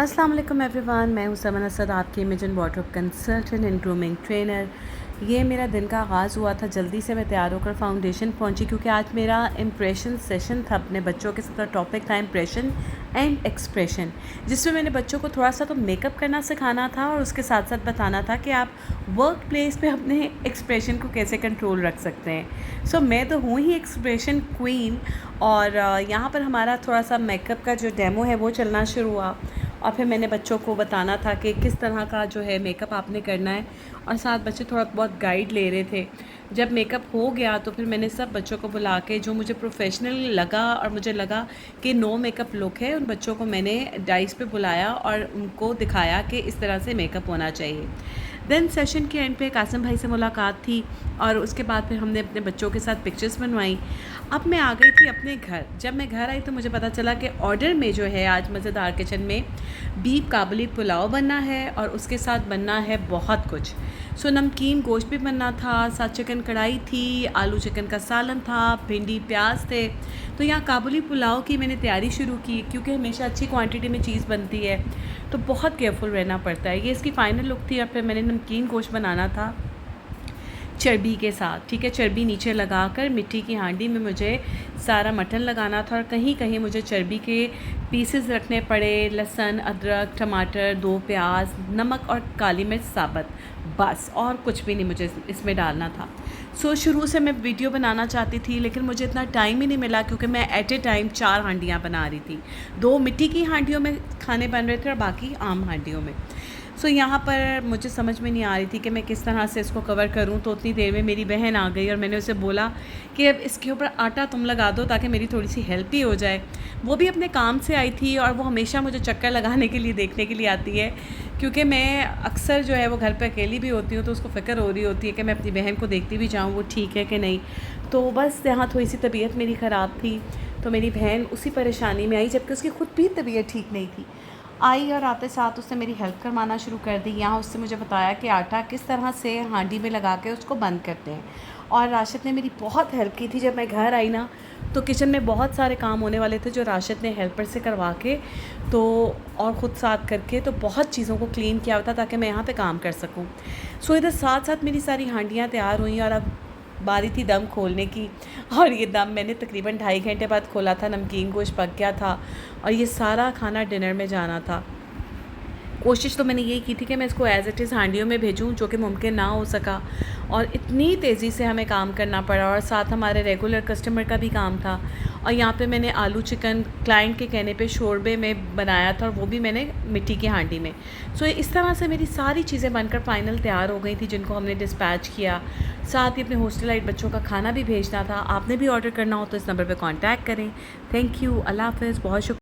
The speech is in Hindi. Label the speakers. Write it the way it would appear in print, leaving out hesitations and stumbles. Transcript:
Speaker 1: अस्सलाम वालेकुम एवरीवन, मैं हूं समन असद, आपकी image and wardrobe consultant and grooming trainer. ये मेरा दिन का आगाज़ हुआ था, जल्दी से मैं तैयार होकर फाउंडेशन पहुंची क्योंकि आज मेरा इम्प्रेशन सेशन था अपने बच्चों के साथ। टॉपिक था इम्प्रेशन एंड एक्सप्रेशन, जिसमें मैंने बच्चों को थोड़ा सा तो मेकअप करना सिखाना था और उसके साथ साथ बताना था कि आप वर्क प्लेस पे अपने एक्सप्रेशन को कैसे कंट्रोल रख सकते हैं। सो मैं तो हूँ ही एक्सप्रेशन क्वीन, और यहाँ पर हमारा थोड़ा सा मेकअप का जो डेमो है वो चलना शुरू हुआ और फिर मैंने बच्चों को बताना था कि किस तरह का जो है मेकअप आपने करना है, और साथ बच्चे थोड़ा बहुत गाइड ले रहे थे। जब मेकअप हो गया तो फिर मैंने सब बच्चों को बुला के जो मुझे प्रोफेशनल लगा और मुझे लगा कि नो मेकअप लुक है, उन बच्चों को मैंने डाइस पे बुलाया और उनको दिखाया कि इस तरह से मेकअप होना चाहिए। देन सेशन के एंड पे कासिम भाई से मुलाकात थी और उसके बाद फिर हमने अपने बच्चों के साथ पिक्चर्स बनवाई। अब मैं आ गई थी अपने घर। जब मैं घर आई तो मुझे पता चला कि ऑर्डर में जो है आज मज़ेदार किचन में बीफ काबुली पुलाव बनना है और उसके साथ बनना है बहुत कुछ। सो नमकीन गोश्त भी बनना था, साथ चिकन कढ़ाई थी, आलू चिकन का सालन था, भिंडी प्याज थे। तो यहाँ काबुली पुलाव की मैंने तैयारी शुरू की क्योंकि हमेशा अच्छी क्वांटिटी में चीज़ बनती है तो बहुत केयरफुल रहना पड़ता है। ये इसकी फ़ाइनल लुक थी। और फिर मैंने नमकीन गोश्त बनाना था चर्बी के साथ, ठीक है। चर्बी नीचे लगाकर मिट्टी की हांडी में मुझे सारा मटन लगाना था और कहीं कहीं मुझे चर्बी के पीसेस रखने पड़े। लहसुन, अदरक, टमाटर, 2 प्याज, नमक और काली मिर्च साबुत, बस और कुछ भी नहीं मुझे इसमें डालना था। सो शुरू से मैं वीडियो बनाना चाहती थी लेकिन मुझे इतना टाइम ही नहीं मिला क्योंकि मैं एट ए टाइम 4 हांडियाँ बना रही थी। 2 मिट्टी की हांडियों में खाने बन रहे थे और बाकी आम हांडियों में। सो यहाँ पर मुझे समझ में नहीं आ रही थी कि मैं किस तरह से इसको कवर करूँ। तो उतनी देर में मेरी बहन आ गई और मैंने उसे बोला कि अब इसके ऊपर आटा तुम लगा दो ताकि मेरी थोड़ी सी हेल्प ही हो जाए। वो भी अपने काम से आई थी और वो हमेशा मुझे चक्कर लगाने के लिए, देखने के लिए आती है क्योंकि मैं अक्सर जो है वो घर पर अकेली भी होती हूँ तो उसको फ़िक्र हो रही होती है कि मैं अपनी बहन को देखती भी जाऊँ वो ठीक है कि नहीं। तो बस यहाँ थोड़ी सी तबीयत मेरी ख़राब थी तो मेरी बहन उसी परेशानी में आई, जबकि उसकी ख़ुद भी तबीयत ठीक नहीं थी। आई और आते साथ उसने मेरी हेल्प करवाना शुरू कर दी। यहाँ उससे मुझे बताया कि आटा किस तरह से हांडी में लगा के उसको बंद करते हैं। और राशिद ने मेरी बहुत हेल्प की थी। जब मैं घर आई ना तो किचन में बहुत सारे काम होने वाले थे जो राशिद ने हेल्पर से करवा के तो और ख़ुद साथ करके तो बहुत चीज़ों को क्लीन किया हुआ था ताकि मैं यहाँ पे काम कर सकूँ। सो इधर साथ साथ मेरी सारी हांडियाँ तैयार हुई और अब बारी थी दम खोलने की। और ये दम मैंने तकरीबन 2.5 घंटे बाद खोला था। नमकीन गोश्त पक गया था और ये सारा खाना डिनर में जाना था। कोशिश तो मैंने यही की थी कि मैं इसको एज़ इट इज़ हांडियों में भेजूं, जो कि मुमकिन ना हो सका और इतनी तेज़ी से हमें काम करना पड़ा और साथ हमारे रेगुलर कस्टमर का भी काम था। और यहाँ पे मैंने आलू चिकन क्लाइंट के कहने पे शोरबे में बनाया था और वो भी मैंने मिट्टी की हांडी में। सो इस तरह से मेरी सारी चीज़ें बनकर फ़ाइनल तैयार हो गई थी जिनको हमने डिस्पैच किया। साथ ही अपने हॉस्टलाइट बच्चों का खाना भी भेजना था। आपने भी ऑर्डर करना हो तो इस नंबर पर कॉन्टैक्ट करें। थैंक यू, अल्लाह हाफ़िज़, बहुत शुक्रिया।